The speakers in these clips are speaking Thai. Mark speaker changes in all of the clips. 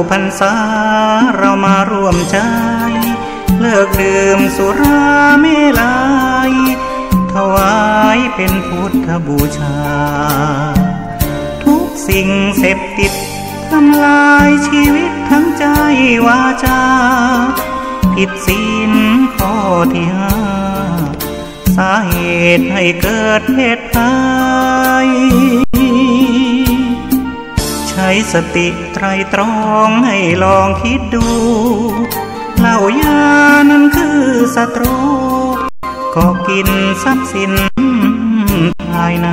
Speaker 1: พรรษาเรามาร่วมใจเลิกดื่มสุราเมลัยถวายเป็นพุทธบูชาทุกสิ่งเสพติดทำลายชีวิตทั้งใจวาจาผิดศีลข้อที่ห้าสาเหตุให้เกิดเพศภัยใช้สติไตรตรองให้ลองคิดดูเหล้ายานั้นคือศัตรูก็กินทรัพย์สินภายใน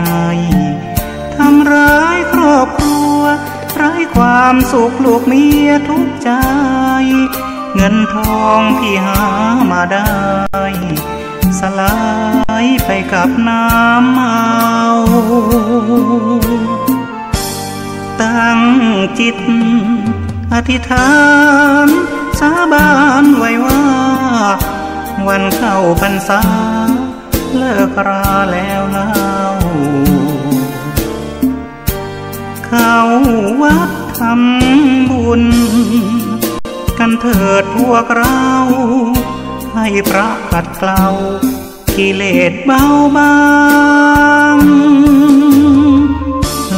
Speaker 1: ทำร้ายครอบครัวไร้ความสุขลูกเมียทุกใจเงินทองที่หามาได้สลายไปกับน้ำเมาตั้งจิตอธิษฐานสาบานไว้ว่าวันเข้าพรรษาเลิกราแล้วเล่าเข้าวัดทำบุญกันเถิดพวกเราให้พระขัดเกลากิเลสเบาบาง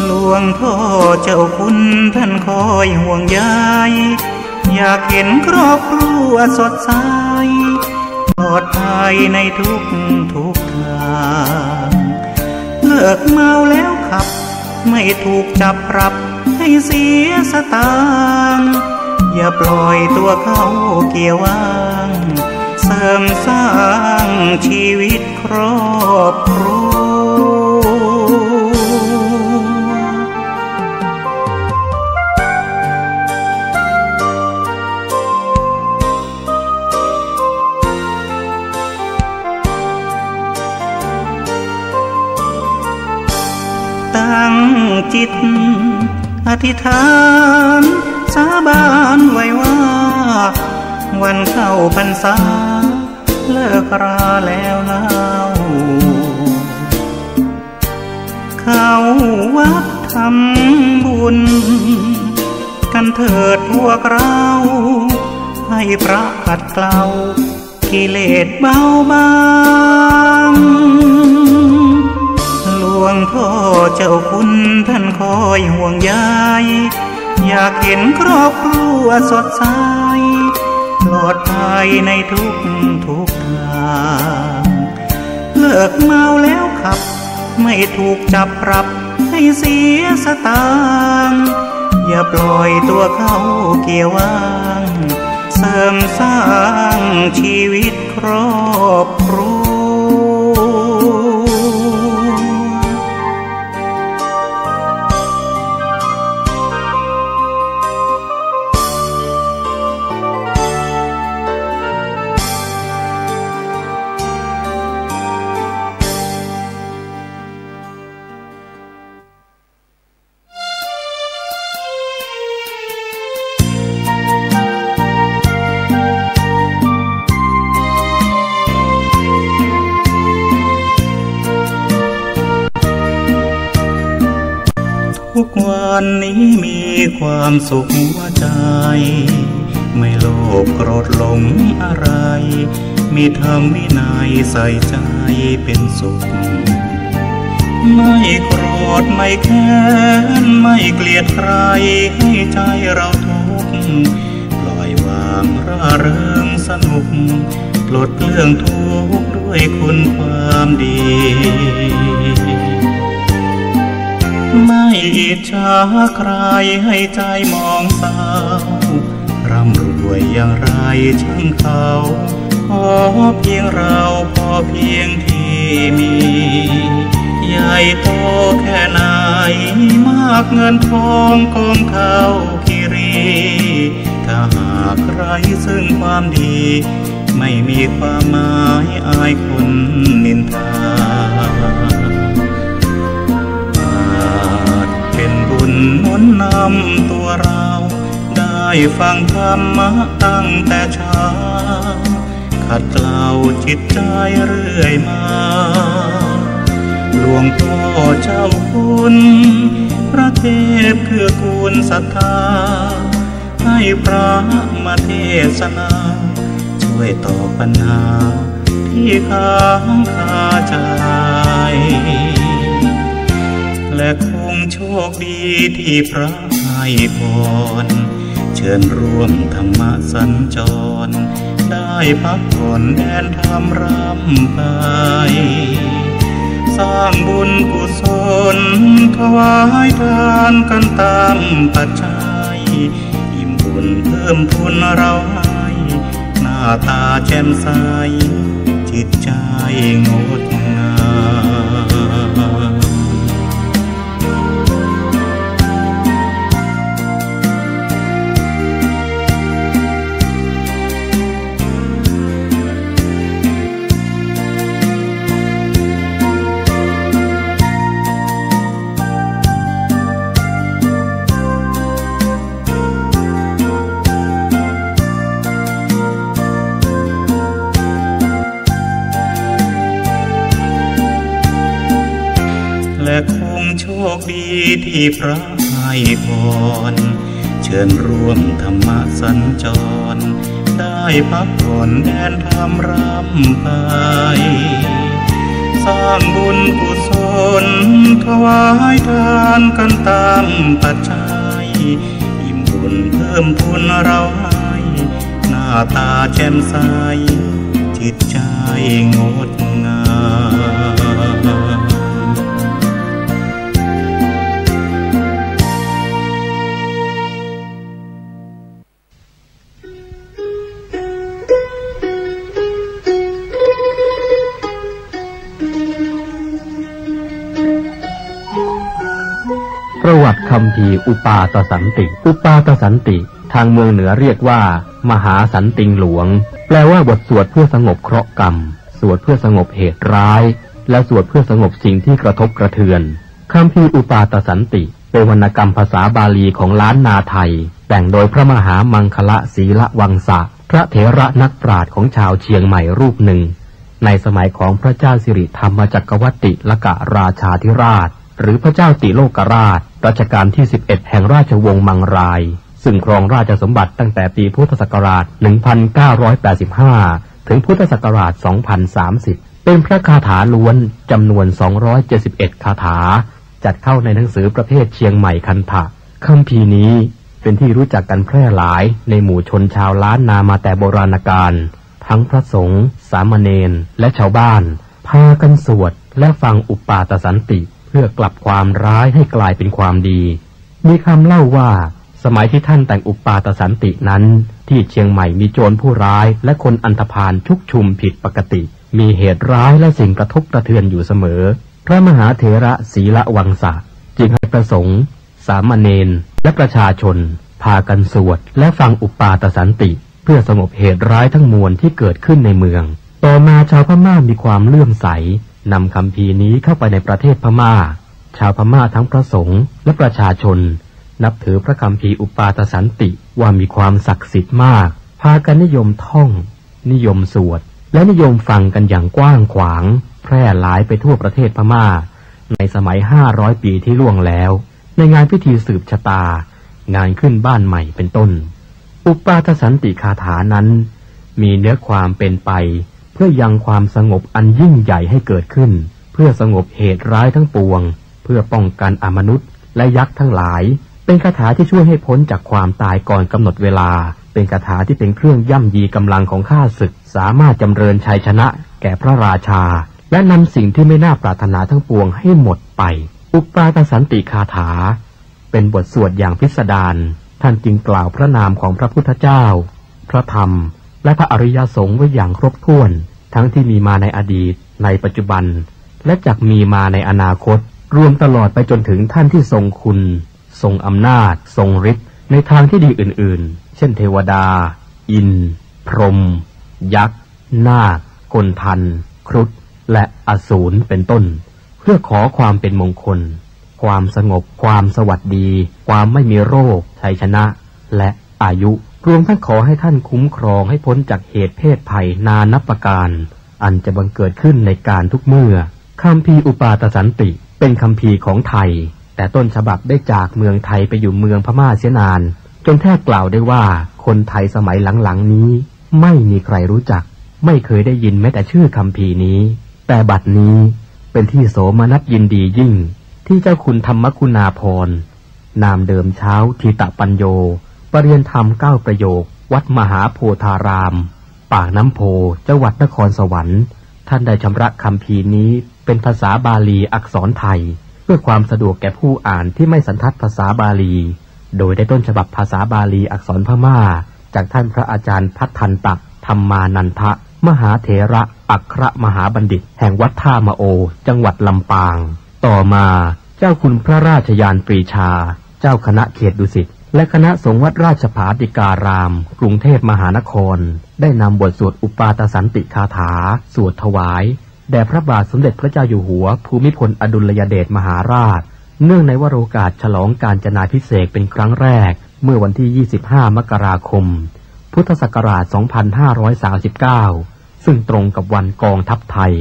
Speaker 1: หลวงพ่อเจ้าคุณท่านคอยห่วงใยอยากเห็นครอบครัวสดใสปลอดภัยในทุกทางเลิกเมาแล้วขับไม่ถูกจับปรับให้เสียสตางค์อย่าปล่อยตัวเข้าเกี่ยวว่างเสริมสร้างชีวิตครอบครัวตั้งจิตอธิษฐานสาบานไว้ว่าวันเข้าพรรษาเลิกราแล้วเล่าเข้าวัดทำบุญกันเถิดพวกเราให้พระขัดเกลากิเลสเบาบางหลวงพ่อเจ้าคุณท่านคอยห่วงใยอยากเห็นครอบครัวสดใสปลอดภัยในทุกทางเลิกเมาแล้วขับไม่ถูกจับปรับให้เสียสตางค์อย่าปล่อยตัวเข้าเกี่ยวว่างเสริมสร้างชีวิตครอบครัวทุกวันนี้มีความสุขหัวใจไม่โลภโกรธหลงอะไรมีธรรมวินัยใส่ใจเป็นสุขไม่โกรธไม่แค้นไม่เกลียดใครให้ใจเราทุกข์ปล่อยวางร่าเริงสนุกปลดเปลื้องทุกข์ด้วยคุณความดีไม่อิจฉาใครให้ใจมองเศร้าร่ำรวยอย่างไรช่างเขาขอเพียงเราพอเพียงที่มีใหญ่โตแค่ไหนมากเงินทองกองเขาคิรีถ้าหากใครซึ่งความดีไม่มีความหมายอายคนนินทาเป็นบุญหนุนนำตัวเราได้ฟังธรรมะตั้งแต่เช้าขัดเกลาจิตใจเรื่อยมาหลวงพ่อเจ้าคุณพระเทพคือกูลศรัทธา ให้พระมาเทศนาช่วยตอบปัญหาที่ค้างคาใจและคงโชคดีที่พระให้พรเชิญร่วมธรรมสัญจรได้พักผ่อนแดนธรรมรำไปสร้างบุญกุศลถวายทานกันตามปัจจัยอิ่มบุญเพิ่มพูนเราให้หน้าตาแจ่มใสจิตใจงดงามและคงโชคดีที่พระให้พรเชิญร่วมธรรมสัญจรได้พักผ่อนแดนธรรมรำไปสร้างบุญกุศลถวายทานกันตามปัจจัยอิ่มบุญเพิ่มพูนเราให้หน้าตาแจ่มใสจิตใจงดงาม
Speaker 2: ประวัติคัมภีร์อุปาทสันติอุปาทสันติทางเมืองเหนือเรียกว่ามหาสันติงหลวงแปลว่าบทสวดเพื่อสงบเคราะห์กรรมสวดเพื่อสงบเหตุร้ายและสวดเพื่อสงบสิ่งที่กระทบกระเทือนคัมภีร์อุปาทสันติเป็นวรรณกรรมภาษาบาลีของล้านนาไทยแต่งโดยพระมหามังคละศีละวังสะพระเถระนักปราชญ์ของชาวเชียงใหม่รูปหนึ่งในสมัยของพระเจ้าสิริธรรมจักรวรรดิลกราชาธิราชหรือพระเจ้าติโลกราชรัชกาลที่11แห่งราชวงศ์มังรายซึ่งครองราชสมบัติตั้งแต่ปีพุทธศักราช 1985 ถึงพุทธศักราช 2030 เป็นพระคาถาล้วนจำนวน 271 คาถาจัดเข้าในหนังสือประเภทเชียงใหม่คันธะคัมภีร์นี้เป็นที่รู้จักกันแพร่หลายในหมู่ชนชาวล้านนามาแต่โบราณกาลทั้งพระสงฆ์สามเณรและชาวบ้านพากันสวดและฟังอุปาทสันติเพื่อกลับความร้ายให้กลายเป็นความดีมีคำเล่าว่าสมัยที่ท่านแต่งอุปาทสันตินั้นที่เชียงใหม่มีโจรผู้ร้ายและคนอันธพาลชุกชุมผิดปกติมีเหตุร้ายและสิ่งกระทบกระเทือนอยู่เสมอพระมหาเถระศีละวังสะจึงให้พระสงฆ์สามเณรและประชาชนพากันสวดและฟังอุปาทสันติเพื่อสงบเหตุร้ายทั้งมวลที่เกิดขึ้นในเมืองต่อมาชาวพม่ามีความเลื่อมใสนำคัมภีร์นี้เข้าไปในประเทศพม่าชาวพม่าทั้งพระสงฆ์และประชาชนนับถือพระคัมภีร์อุปาทสันติว่ามีความศักดิ์สิทธิ์มากพากันนิยมท่องนิยมสวดและนิยมฟังกันอย่างกว้างขวางแพร่หลายไปทั่วประเทศพม่าในสมัย500 ปีที่ล่วงแล้วในงานพิธีสืบชะตางานขึ้นบ้านใหม่เป็นต้นอุปาทสันติคาถานั้นมีเนื้อความเป็นไปเพื่อยังความสงบอันยิ่งใหญ่ให้เกิดขึ้นเพื่อสงบเหตุร้ายทั้งปวงเพื่อป้องกันอมนุษย์และยักษ์ทั้งหลายเป็นคาถาที่ช่วยให้พ้นจากความตายก่อนกำหนดเวลาเป็นคาถาที่เป็นเครื่องย่ำยีกำลังของข้าศึกสามารถจำเริญชัยชนะแก่พระราชาและนำสิ่งที่ไม่น่าปรารถนาทั้งปวงให้หมดไปอุปาทสันติคาถาเป็นบทสวดอย่างพิสดารท่านจึงกล่าวพระนามของพระพุทธเจ้าพระธรรมและพระอริยสงฆ์ไว้อย่างครบถ้วนทั้งที่มีมาในอดีตในปัจจุบันและจักมีมาในอนาคตรวมตลอดไปจนถึงท่านที่ทรงคุณทรงอำนาจทรงฤทธิ์ในทางที่ดีอื่นๆเช่นเทวดาอินทร์พรหมยักษ์นาคกลทันครุฑและอสูรเป็นต้นเพื่อขอความเป็นมงคลความสงบความสวัสดีความไม่มีโรคชัยชนะและอายุรวมทั้งขอให้ท่านคุ้มครองให้พ้นจากเหตุเพศภัยนานับประการอันจะบังเกิดขึ้นในการทุกเมื่อคัมภีร์อุปาทสันติเป็นคัมภีร์ของไทยแต่ต้นฉบับได้จากเมืองไทยไปอยู่เมืองพม่าเสียนาน จนแทบกล่าวได้ว่าคนไทยสมัยหลังๆนี้ไม่มีใครรู้จักไม่เคยได้ยินแม้แต่ชื่อคัมภีร์นี้แต่บัดนี้เป็นที่โสมนัสยินดียิ่งที่เจ้าคุณธรรมคุณาภรณ์นามเดิมเช้าทีตะปัญโยปรริยนธรรม9ประโยควัดมหาโพธารามปากน้ำโพจังหวัดนครสวรรค์ท่านได้ชำระคัมภีร์นี้เป็นภาษาบาลีอักษรไทยเพื่อความสะดวกแก่ผู้อ่านที่ไม่สันทัดภาษาบาลีโดยได้ต้นฉบับภาษาบาลีอักษรพม่าจากท่านพระอาจารย์พัฒทันตะธรรมานันทะมหาเถระอัครมหาบัณฑิตแห่งวัดท่ามะโอจังหวัดลำปางต่อมาเจ้าคุณพระราชยานปรีชาเจ้าคณะเขตดุสิตและคณะสงฆ์วัดราชภาติการามกรุงเทพมหานครได้นำบทสวดอุปาทสันติคาถาสวดถวายแด่พระบาทสมเด็จพระเจ้าอยู่หัวภูมิพลอดุลยเดชมหาราชเนื่องในวโรกาสฉลองกาญจนาภิเษกเป็นครั้งแรกเมื่อวันที่25มกราคมพุทธศักราช2539ซึ่งตรงกับวันกองทัพไทย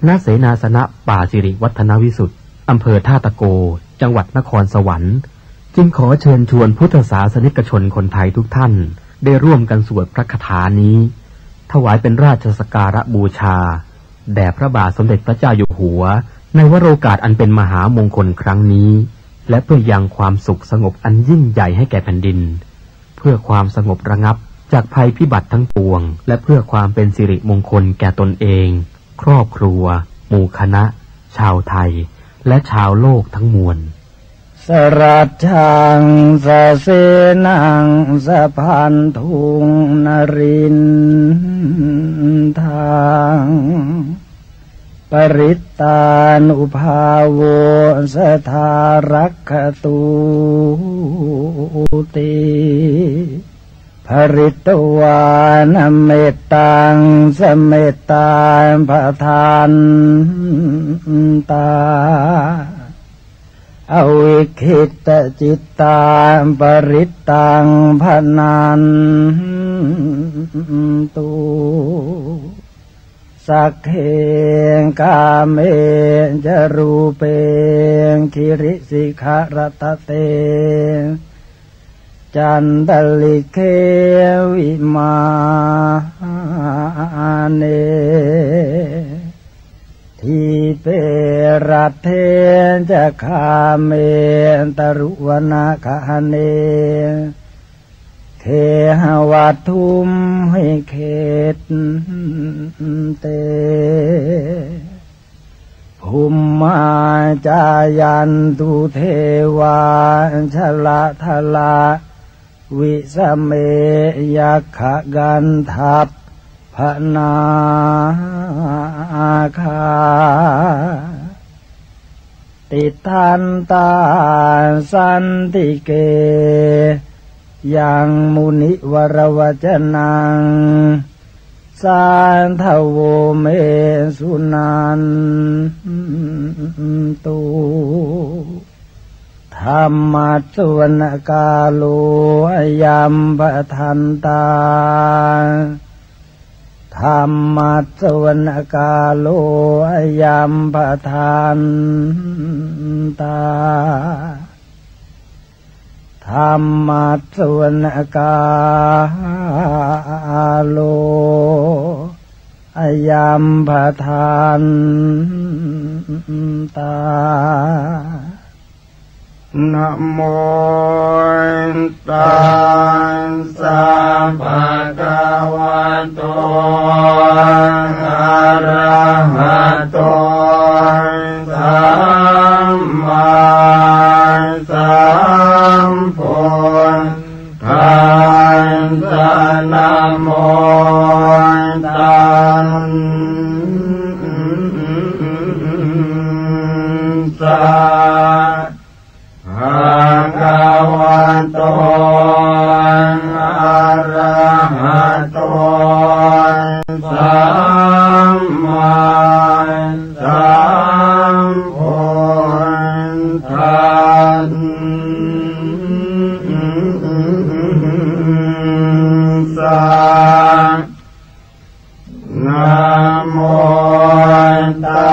Speaker 2: ณเสนาสนะป่าสิริวัฒนวิสุทธิ์อำเภอท่าตะโกจังหวัดนครสวรรค์จึงขอเชิญชวนพุทธศาสนิกชนคนไทยทุกท่านได้ร่วมกันสวดพระคาถานี้ถวายเป็นราชสักการะบูชาแด่พระบาทสมเด็จพระเจ้าอยู่หัวในวโรกาสอันเป็นมหามงคลครั้งนี้และเพื่อยังความสุขสงบอันยิ่งใหญ่ให้แก่แผ่นดินเพื่อความสงบระงับจากภัยพิบัติทั้งปวงและเพื่อความเป็นสิริมงคลแก่ตนเองครอบครัวหมู่คณะชาวไทยและชาวโลกทั้งมวล
Speaker 3: สรัจฉังสะเสนังสะพันธุงนรินทางปริตตานุภาโวสทารักขตุติภริตวานเมตตังสเมตตาปทานตาอวิคิตจิตตาปริตตังพนันตุสักเขกาเมจรูเปคิริสิขารตเตจันตลิเควิมาเนทีเปรัตเทจะคาเมตรุวนาคาเนเคหวัตทุมให้เขตเตภูมิมาจายันตุเทวาชละทละวิสเมยัคขกันทัพพนาคาติทันตาสันติเกยังมุนิวรวจนังสานทโวเมสุนันตุธรรมัสสวนกาโลยัมปทันตาธรรมัสสวนกาโลยัมปทันตาธรรมัสสวนกาโลยัมปทันตานะโมตัสสะภะคะวะโตอะระหะโตสัมมาสัมพุทธัสสะนะโมตัสสะภะคะวะโตอะระหะโตสัมมาสัมพุทธัสสะนะโมตั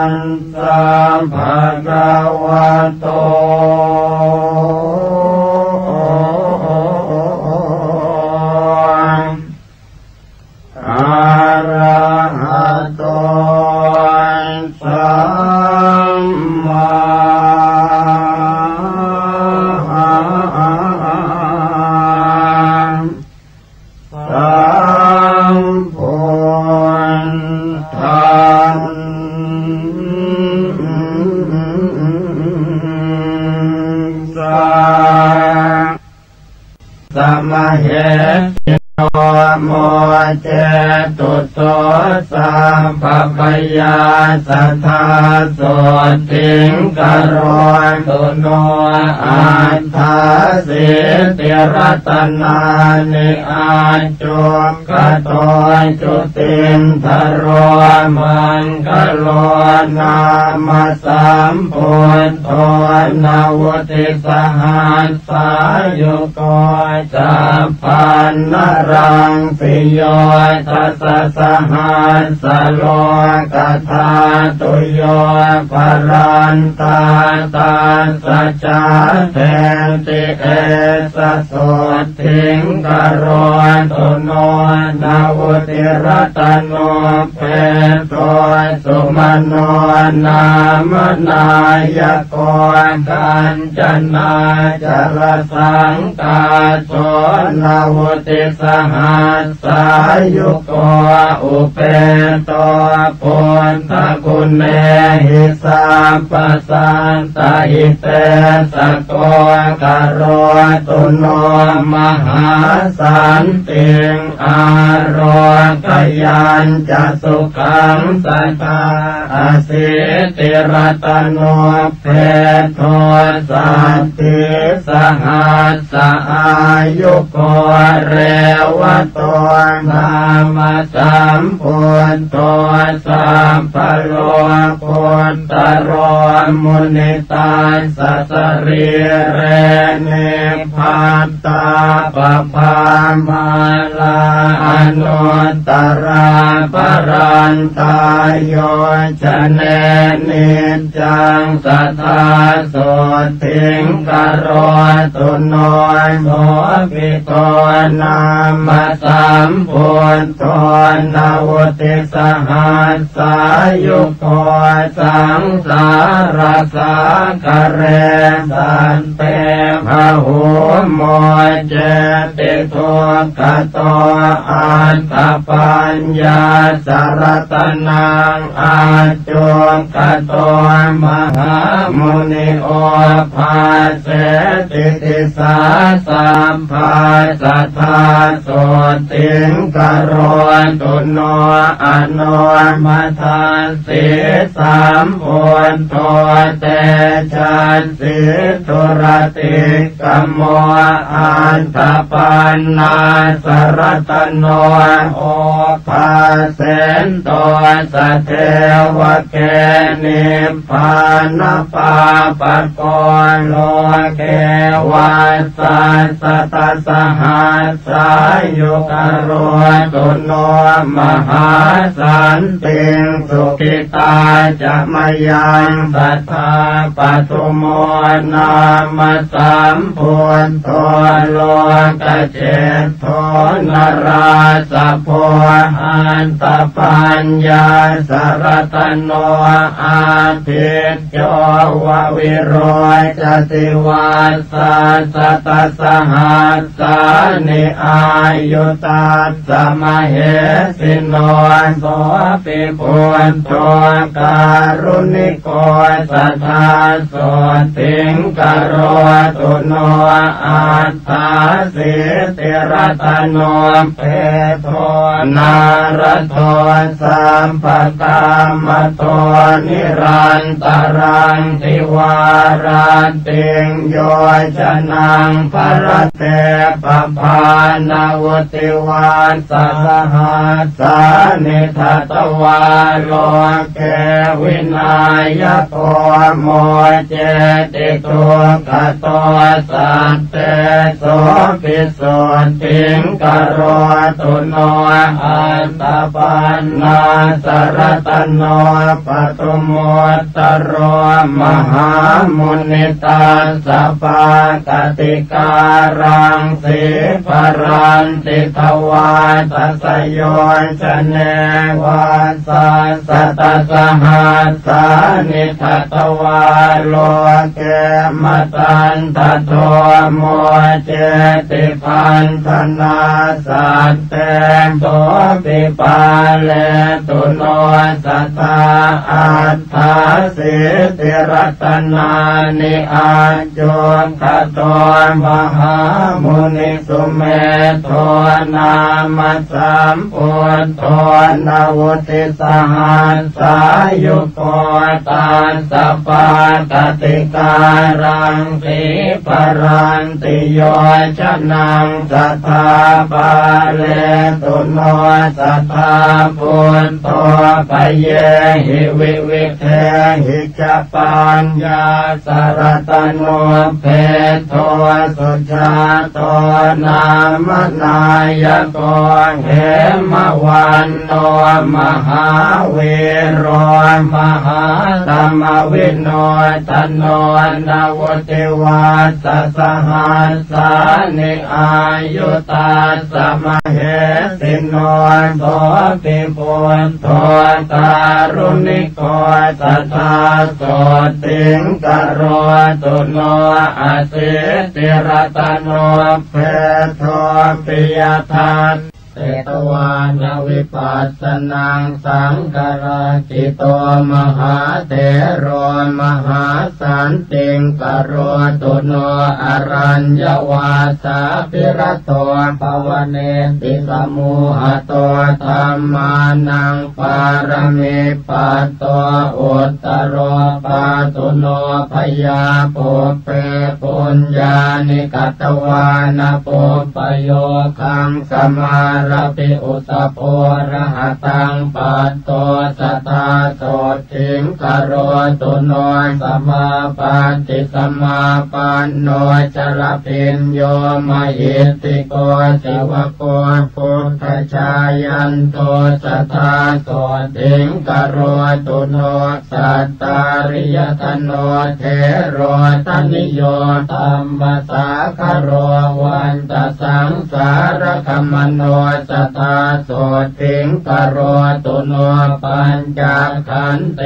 Speaker 3: สสะภะคะวะโต โตสัมมาสัมพุทธัสสะสัมมาเหตุโมเจตุโสสัมปะยาสัทธาโสติงกโรตุโนอัฏฐาสิติรัตนานิอาจุกโตจุตินทโรมันกโลนามาสัมพุทโธนาวุติสหัสสายุโกจัปปันนรังสิโยทัสสะหัสสะโลกธาตุโยปรันตาตาสัจจาเทติเอสะโสทิงกโรตุโนนาวุติรัตโนเปโตสุมโนนามนายโกกัญจนาจรสังกาโสนาวุติสหัสสายุโกอุเปโตปุณฑกุณเนหิสัมปสันตหิเตสโกกโรตุโนมหาสันติงอารกยัญจะสุขังสัทธาอสิติรัตโนเพโทสัตติสหัสสะอายุโกเรวโตนามาสัมพุทโธสัมปโลกุตตโรมุนิตาสัสริเรเนพัตตาปภามาลาอนุตตราปรันตายโยชเนนิจังสัทธาโสทิงกโรตุโนโสภิโตนามาสัมพุทโธนาวุติสหัสสายุโกสังสารสังกเรสันเตภะหุโมเจติทุกขโตอัตถปัญญาสารตนังอาจุกโตมหามุนิโอภาเสติติสาสัมภาสัทธาโสติงกโรตุโนอโนมัทานสิสามพุทโธเตชันสิทุรติกัมโมอันตปันนาสรตโนโอภาเสนโตสเทวเกนิพพานปาปะโกโลเกวัสสัสตสหัสสายุกโรตุโนมหาสันติงสุขิตาจะมยังสัทธาปทุโมนามาสัมพุทโธโลกเจโทนราสะโพอันตปัญญาสารตโนอาทิตโยววิโรจติวัสสะตสหัสสานิอายุตัสสะมเหสิโนโสปิพุทโธการุณิโกสัทธาโสติงกโรตุโนอัฏฐาสิติรัตโนเพโทนารโทสัมปกามโตนิรันตรังติวาราติงโยชนังปรเตปภานาวุติวาสสหัสสานิทัตวาโลเกวินายโกโมเจติทุกขโตสัตเตโสภิสุทิงกโรตุโนอัตตปันนาสร ตโนปตุโมตโรมหามุนิตาสัพพกติการังสีปรันติทวาตัสโยชเนวาสาสัตสหัสสานิทัตวาโลเกมตันตโทโมเจติพันธนาสัตเตโตปิปาเลตุโนสัตตาอัฏฐาสิติรัตนานิอาจุขโตมหามุนิสุเมโทนามัสสัมพุทโธนาวุติสหัสสายุโกตัสสะปะกติการังสีปรันติโยชนังสัทธาปะเลตุโนสัทธาพุทโธปเยหิวิวิเทหิจปัญญาสรตโนเพโทสุชาโตนามนายโกเหมวันโนมหาเวโรมหาธรรมวิโนตโนนาวุติวัสสหัสสานิอายุตาสมเหสิโนโสปิปุณโทการุณิโกสัทธาโสติงกโรตุโนอสิติรตโนเพโทปิยทัสเตตวานวิปัสสนังสังกรจิโตมหาเถโรมหาสันติงกโรตุโนอรัญญวาสาภิรโตภวเนติสมุหโตธัมมานังปารมิปัตโตอุตตโรปาตุโนพยาปุเปปุญญานิกัตวานะปุปโยคังสมารปิอุตโพระหตังปัตโตสัทธาโสทิงกโรตุโนสมาปันติสมาปันโนจรพิญโยมหิติโกสิวโกพุทธชายันโตสัทธาโสทิงกโรตุโนสัตตาริยธโนเทโรตนิโยธัมมสาคโรวันตสังสารคมโนสัทธาโสติงกโรตุโนปัญจขันเต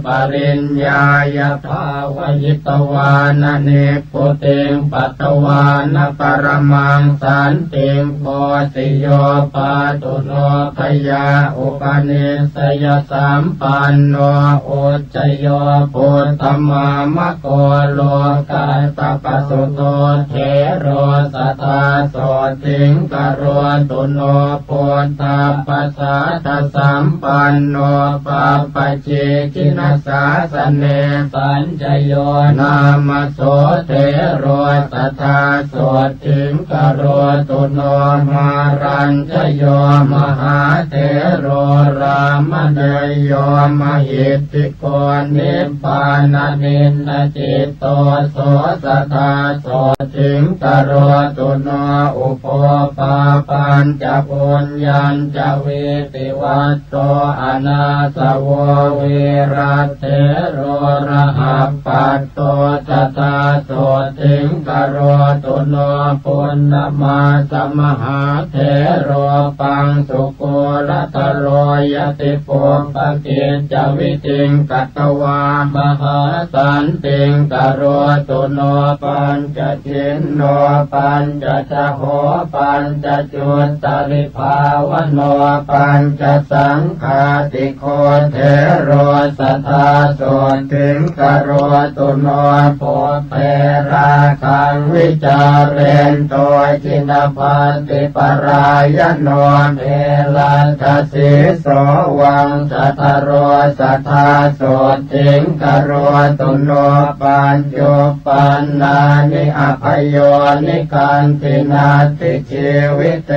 Speaker 3: ปริญญายภาวยิตวานเนปุติงปัตตวานปรมังสันติงโพธิโยปาตุโนพยาอุปนิสยสัมปันโนอุจจโยปุตตมามะโกโลกาตปสุโตเทโรสัทธาโสติงกโรตุโนปุตตาปัสสะทะสัมปันโนปะปะเจกินัสสาสเนสัญจโยนามโสเทโรสัทธาโสติงกโรตุโนมารัญจโยมหาเทโรรามเนยโยมหิตติโกนิพพานานินจิตโตโสสัทธาโสติงกโรตุโนอุปปาปัญจปุญญัญจเวติวัตโตอนาสโวเวรัตเถโรระหัปปัตโตสัทธาโสติงกโรตุโนปุณณมาสมหาเถโรปังสุโกรัตโรยติปุปปกิจจวิติงกัตตวามหาสันติงกโรตุโนปัญจจินโนปัญจชโหปัญจจุตตริภาวโนปัญจสังฆาติโคเทโรสัทธาโสติงกโรตุโนโพเทราคังวิจาเรนโตจินปันติปรายโนเมลันทสิโสวังสัทธโรสัทธาโสติงกโรตุโนปัญโยปันนานิอภัยโยนิการตินาติชีวิเต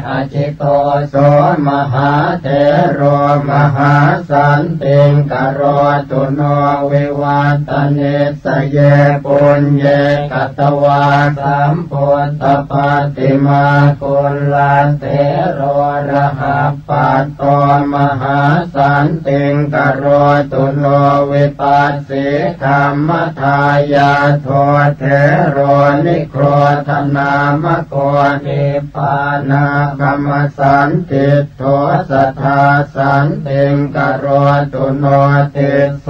Speaker 3: อจ จิโตโสมหาเถโรมหาสันติงกโรตุโนวิวัตเนสเยปุญเยกัตวาสัมพุทธปฏิมากุลเถโรระหัปปัตโตมหาสันติงกโรตุโนวิปัสสิธรรมทายาโทเถโรนิโครธนามโกนิปานากรรมสันติโทสัทธาสันติงกโรตุโนติโส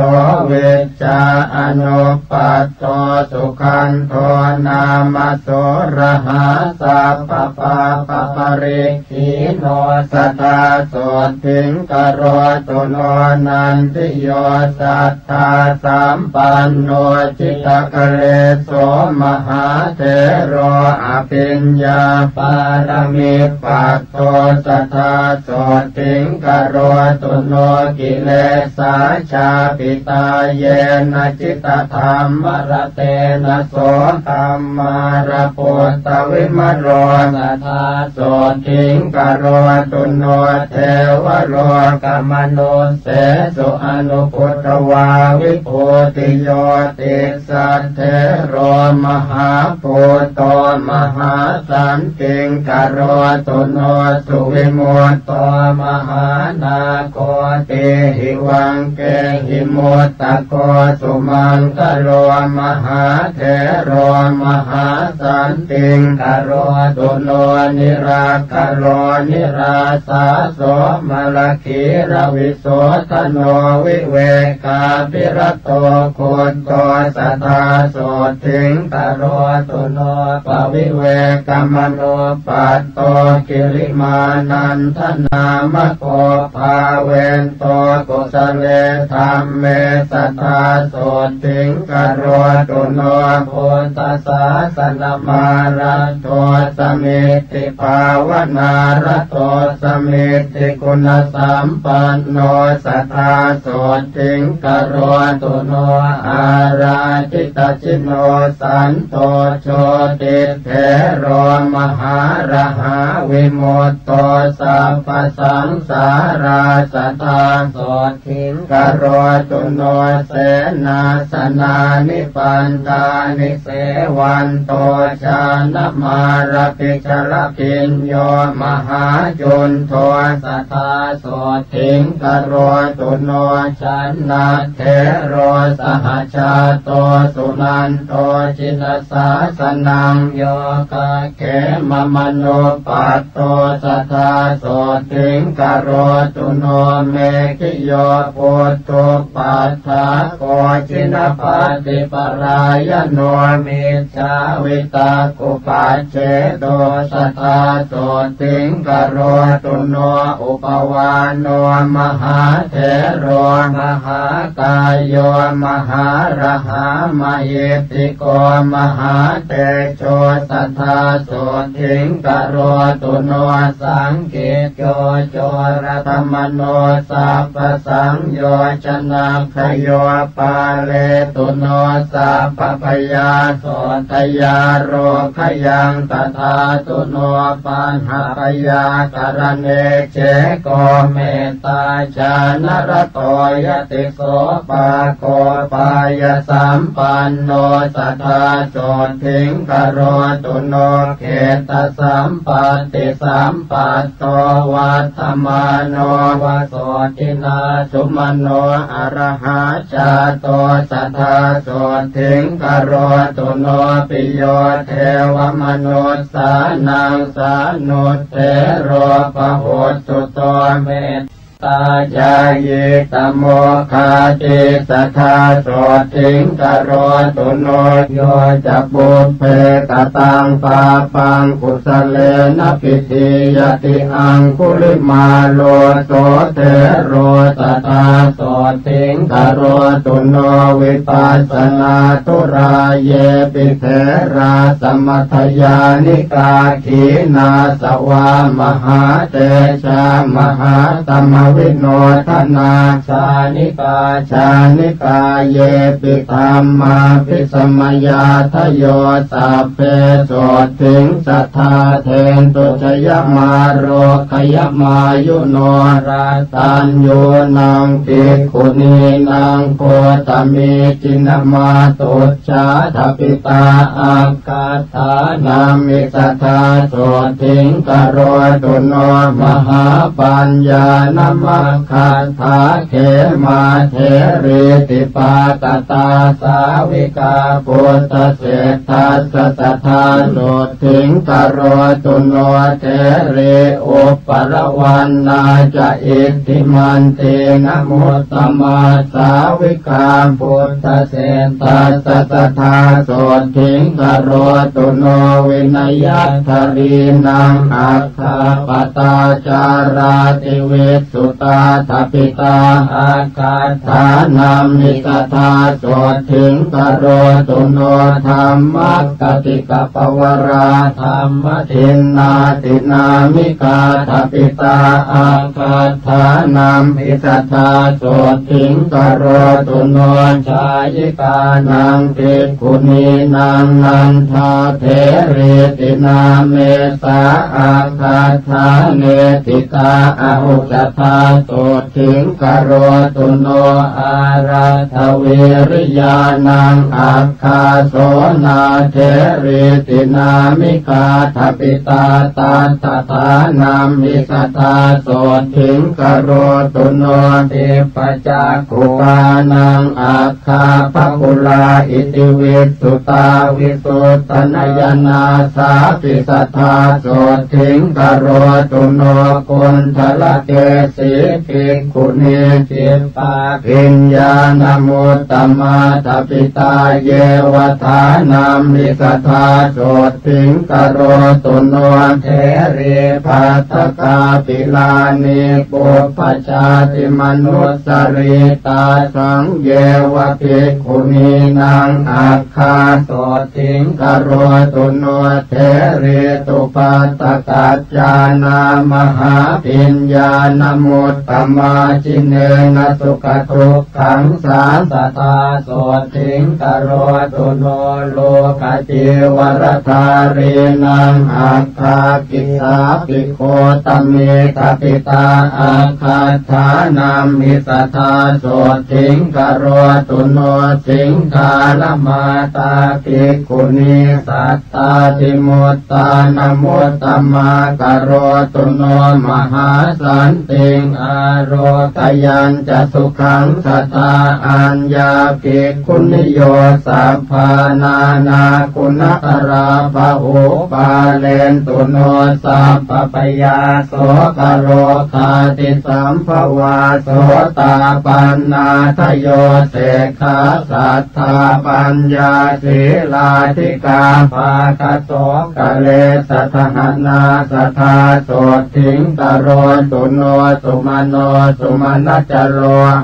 Speaker 3: วิจจาอนุปัตโตสุขันโทนามโสระหาสัพพปะปะปริขีโนสัทธาโสติงกโรตุโนนันติโยสัทธาสัมปันโนจิตกะเลโสมหาเถโรอภิญญาปารมิปัตโตสัทธาโสติงกโรตุโนกิเลสาชาปิตาเยนะจิตธรรมรเตนะโสธรรมาระปุตตวิมโรสัทธาโสติงกโรตุโนเทวโรกัมมโนเสสุอนุพุทธวาวิโพติโยติสัทเทโรมหาปุตโตมหาสันติงกโรตุโนสุวิมุตโตมหานาโคติหิวังเกหิมุตตะโกสุมังกโรมหาเถโรมหาสันติงกโรตุโนนิราคโรนิราสาโสมลคีระวิโสทโนวิเวกาปิรโตโคโตสัทธาโสติงกโรตุโนปวิเวกมโนปัตโตกิริมานันทนามโกภาเวนโตกุสเลธรรมเมสัทธาโสติงกโรตุโนพุทธศาสนามารัตโตสมิติภาวนารัตโตสมิติคุณสัมปันโนสัทธาโสติงกโรตุโนอาราจิตจิโนสันโตโชติเถโรมหาระหาวิมุตโตสัพพสังสาราสัทธาโสติงกโรตุโนเสนาสนานิปันตานิเสวันโตชานมาระปิชรพิญโยมหาจุนโทสัทธาโสติงกโรตุโนชันนาเถโรสหชาโตสุนันโตจินสาสนังโยกะเขมมโนปัตโตสัทธาโสติงกโรตุโนเมขิโยปุตโตปัฏฐาโกจินปฏิปรายโนมิจฉาวิตากุปัจเจโตสัทธาโสติงกโรตุโนอุปวานโนมหาเถโรมหากายโยมหาระหามหิติโกมหาเตโชสัทธาโสติงกโรตุโนสังเกตโยโจรธรรมโนสัพพสังโยชนะขโยปาเลตุโนสัพพพยาโสตยาโรขยังตถาตุโนปัญหาพยากรเนเจโกเมตตาจานรโตยติโสปาโกปายสัมปันโนสัทธาโสติงกโรตุโนเขตสัมปัตติสัมปัตโตวัฏมาโนวโสตินาสุมโนอรหาชาโตสัทธาโสติงกโรตุโนปิโยเทวมนุสสานังสานุเตโรปะโหตุโตเมตตาญาเยตโมคาติสัทธาโสติงกโรตุโนโยจะปุเพกตังปาปังกุสเลนะปิติยติอังคุลิมาโลโสเทโรสัทธาโสติงกโรตุโนวิปัสสนาตุราเยปิเถราสมัทยานิกาขีนาสวามหาเตชะมหาตม วิโนทนาชานิกาชานิกาเยปิธรรมาภิสมยาทโยสัพเพโสถิงสัทธาเทนตุชยมาโรคยมายุโนราตัญโยนังภิกขุนีนังโคตมิจินมาตุชาทปิตาอาคาธานามิสัทธาโสถิงกโรตุโนมหาปัญญานมัคคันธาเขมาเทริติปาตตาสาวิกาปุตตเศรษฐาสัทธาโสถิงกโรตุโนเทริอุปรวันนาจะอิทธิมันเตนะโมตตมาสาวิกาปุตตเศรษฐาสัทธาโสถิงกโรตุโนวินัยทรีนังอัคคาปตาจาราติเวสุตาทปิตาอาคาธานามิสัทธาโสถิงกโรตุโนธรรมักติกปวราธรรมทินนาตินามิกาทปิตาอาคาธานามิสัทธาโสถิงกโรตุโนชายิกานังภิกขุนีนังนันทาเถริตินาเมสาอาคาธาเนติตาอาหุจธาโสถิงกโรตุโนอาราทเวริยานังอาคาโสนาเถริตินามิกาทปิตาตาตถานามิสัทธาโสถิงกโรตุโนเทปจักขุปานังอาคาภคุลาอิติวิสุตาวิสุตตนยนาสาปิสัทธาโสถิงกโรตุโนกุณฑลเกสีภิกขุนีจิปปาปิญญาณมุตตมาทปิตาเยวทานามิสัทธาโสถิงกโรตุโนเทรีภัตตกาปิลานิปุปปชาติมนุสสริตาสังเยวภิกขุนีนังอาคาโสถิงกโรตุโนเทรีตุปัตตกัจจานามหาปิญญาณมุตตมาจิเนนะสุขทุกขังสาสตาโสถิงกโรตุโนโลกจิวรธารีนังอาคากิสาปิโคตเมทปิตาอาคาธานามิสัทธาโสถิงกโรตุโนสิงคาลมาตาภิกขุนีสัตตาติมุตตานมุตตมากโรตุโนมหาสันติงอาโรกยัญจะสุขังสัทธาอัญญาภิกขุนิโยสัพพานานาคุณตราภะโหปาเลนตุโนสัพพปยาโสกโรคาติสัมภวาโสตาปันนาทโยเสขา สัทธาปัญญาศีลาธิกาภาคโสกะเลสัทหนาสัทธาโสถิงกโรสุโนสุมาโนสุมาณจโร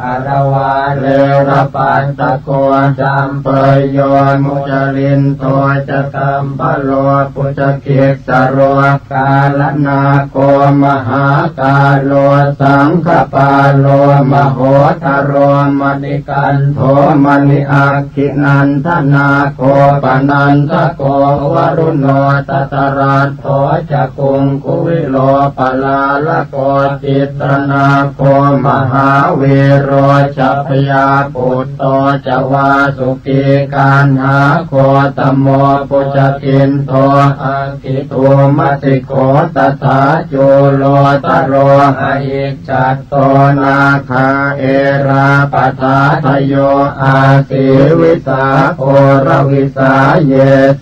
Speaker 3: อรวาเลระปัสสโกจัมเปยโยมุจลินโตจะกัมปโลปุจเกสโรกาลนาโกมหากาโลสังฆปาโลมโหทโรมณิกันโทมณิอาคินันทนาโกปนันทโกวรุโนตตรัสโธจะกุงกุวิโลปลาละโกจิตรนาโกมหาเวโรชัพยาปุตโตจะวาสุกีการหาโคตโมปุจกินโทอังคิโตมัติโกตถาโจโลตโรหะอิจัตโตนาคาเอราปทาทโยอาสิวิสาโอรวิสาเย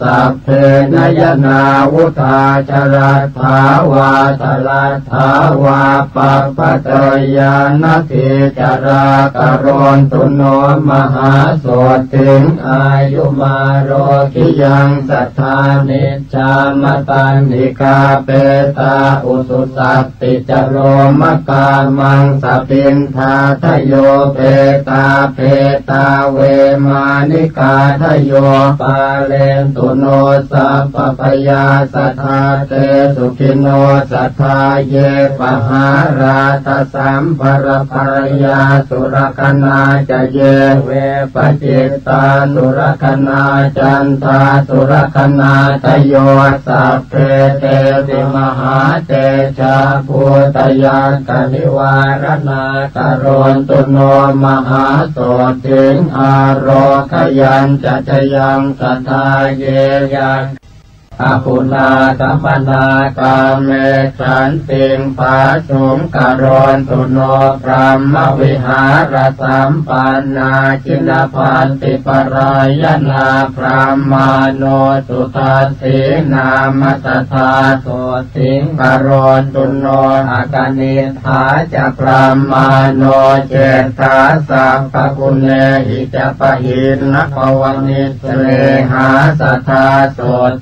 Speaker 3: สัพเพนยนาวุธาชรัตถาวาทลัตถาวาปัปปตยานติจารากรณตุโนมหาโสติงอายุมาโรกิยังสัทธานิจจามตันนิกาเปตาอุสุสัตติจโรมกามังสปินทาทโยเปตาเปตาเวมานิกาทโยปาเลนตุโนสัพพยาสัทธาเตสุขิโนสัทธาเยปหารา ทัสสัมภรภรยาสุรคนาจะเยเวปจิตตาสุรคนาจันทาสุรคนาทโยสัพเพเตติมหาเตชะภูตยันตนิวารณากโรนตุโนมหาโสติงอโรคยันจะจยังสัทธาเยยังอาปุนาสัมปนากาเมสันติงภาสุงกโรนตุโนพรหมวิหารสัมปันนาจินพันติปรายนาพรหมาโนสุทัสสีนามสัทธาโสติงกโรนตุโนอากานิธาจะพรหมาโนเจตาสัพพกุเนหิจะปะหินภวนิสเลหาสัทธาโส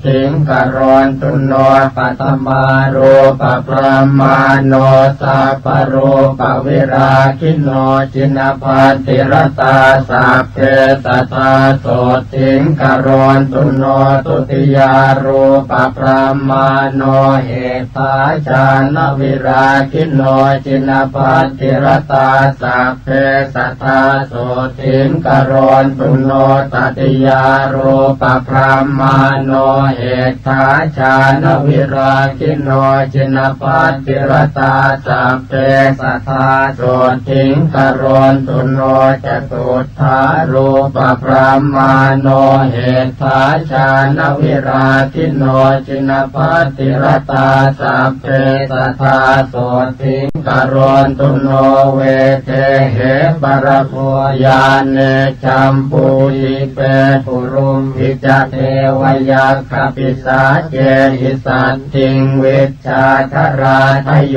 Speaker 3: ติงกโรนตุโนปัตมารูปะพรหมาโนสัพพรูปะวิราคิโนจินพันติรตาสัพเพสัทธาโสติงกโรนตุโนตุติยารูปะพรหมาโนเหตาจานวิราคิโนจินพันติรตาสัพเพสัทธาโสติงกโรนตุโนตติยารูปะพรหมาโนเหตาชานวิราคิโนจินปัตติรตาสัพเพสัทธาโสติงกโรนตุโนจตุถารูปะพรหมาโนเหตาชานวิราคิโนจินปัตติรตาสัพเพสัทธาโสติงกโรนตุโนเวเทเหปะระโพยานเนจัมปุหิเปปุรุมหิจเทวยัคขปิสาเจหิสัตถิงวิชาธราทโย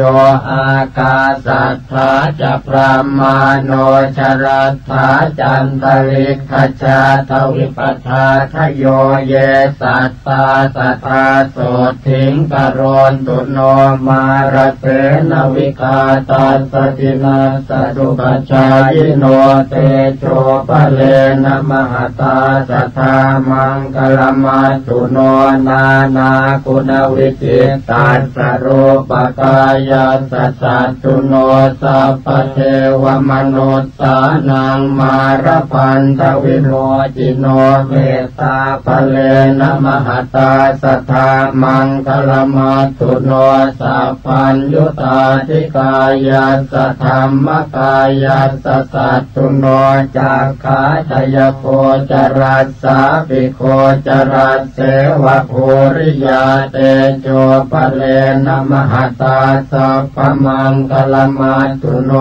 Speaker 3: อากาสัทธาจะพรหมาโนชรัตถาจันตริกขจาทวิปัฏฐาทโยเยสัตตาสัทธาโสถิงกโรนตุโนมารเสนวิกาตัสสตินาสดุปัจจายโนเตโชปะเลนะมหตาสัทธามังคลมัตตุโนนานาคุณวิจิตตัสสะรูปกายาสัสสะตุโนสัพพเทวมนุสสานังมารพันธวิโรจิโนเมตตาภเลนะมหตาสัทธามังคลมัตตุโนสัพพัญญุตาธิกายาสัทธรรมกายาสัสสะตุโนจักขาทยโคจรัสสาปิโคจรัสเสวะภูริยาเตโชปะเลนะมหตาสัพพมังคลมัตตุโน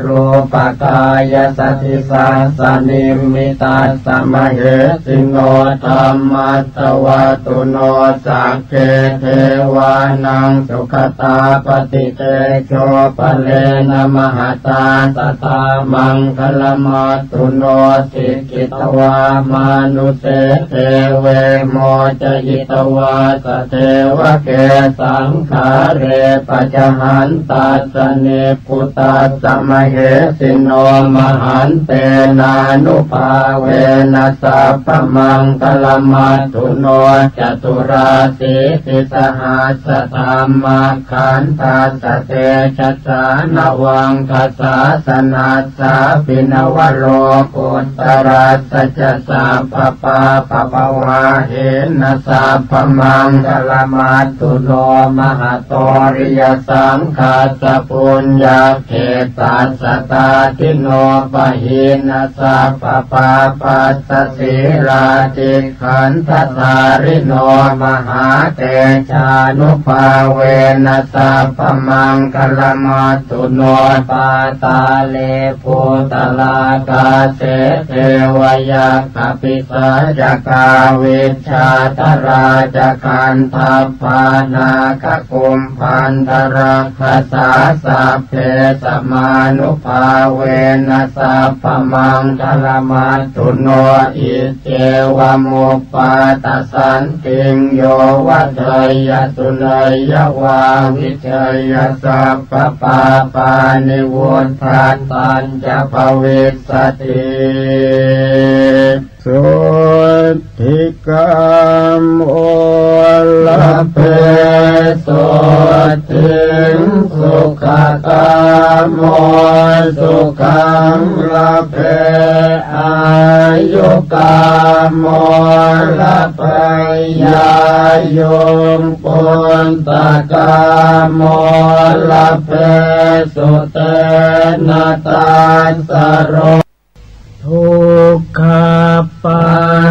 Speaker 3: รูปกายสัทธิสัสสนิมิตาสมเหสิโนธรรมัสสวะตุโนสักเกเทวานังสุขตาปฏิเตโชปะเลนะมหตาสัทธามังคลมัตตุโนสิกิตวามานุเสเทเวโมจยิตวาสเทวะเกสังขาเรปัจหันตัสสเนพุตตัสสมเหสิโนมหันเตนานุภาเวนัสสะปะมังคลมัตตุโนจตุราสีติสหัสสะธัมมขันธัสสะเตชัสสานวังคัสสะสนัสสะปินวโรกุตตรัสสะจะสัพพปาปะปะวะเหนะสัพพมังคลมัตตุโนมหาโตริยสังฆาสปุญญาเขตัสสตาทิโนปะหินะสัพพปาปัสสสิราติขันธสาริโนมหาเตชานุภาเวนะสัพพมังคลมัตตุโนปาตาเลภูตลากาเสเทวยัคขปิสาจกาวิชาตราจคันทัพพานาคกุมพันธรักขสาสัพเพสมานุภาเวนะสัพพมังคลมัตตุโนอิเจวะมุปปาตสันติงโยวัฏยตุเนยวาวิเชยสัพพปาปานิวุฒาตัญจะภวิสติ สุธิกามโอลเพสุทิงสุข ขกามโมสุขังละเพอายุกามโมละเพยายมปุนตกามโมละเพสุเตนะตัสสะโรทุกขปั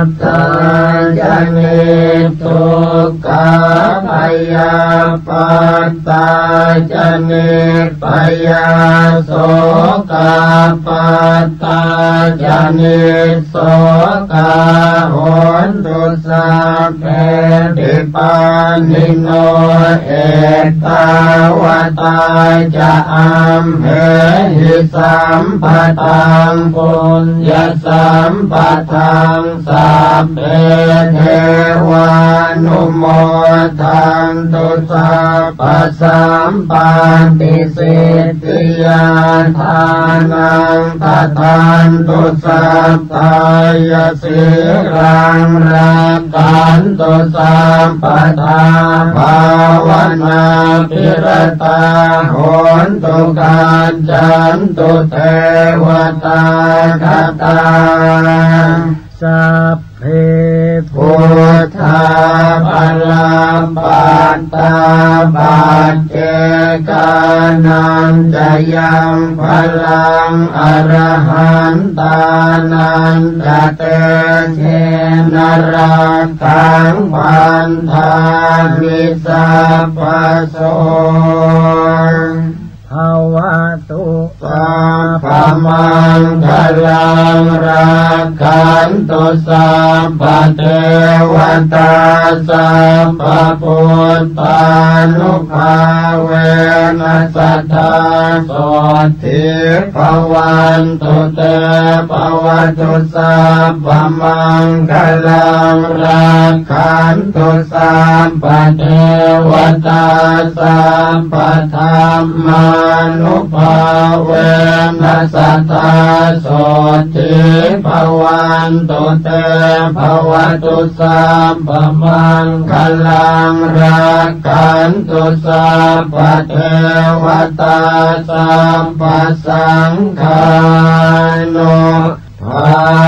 Speaker 3: ฏฐานเนทุกขพยาปัฏฐานเนพยาโสกปัฏฐานเนโสกโหนตุสัพเพติปานิโนเอตาวตาจะอัมเหหิสัมปตังปุญญสัมปทังสัพเพเทวานุโมทันตุสัพพสัมปันติสิทธิยาทานังตทันตุสัพพายสิรังรักขันตุสัพพทาภาวนาภิรตาโหนตุกัจจันตุเทวตาคตาสัพเพพุทธาภลัมปัตตาปัจเจกานันจะยังพลังอรหันตานันจะเตเชนรักขังพันธามิสัพพโสภวตุสัพพมังคลังรักขันตุสัพพเทวตาสัพพพุทธานุภาเวนัสสัทธาโสทิภวันตุเตภวตุสัพพมังคลังรักขันตุสัพพเทวตาสัพพธรรมานุภาเวนัสสัทธาโสทิภวันตุเตภวตุสัพพมังคลังรักขันตุสัพพเทวตาสัพพสังฆานุภา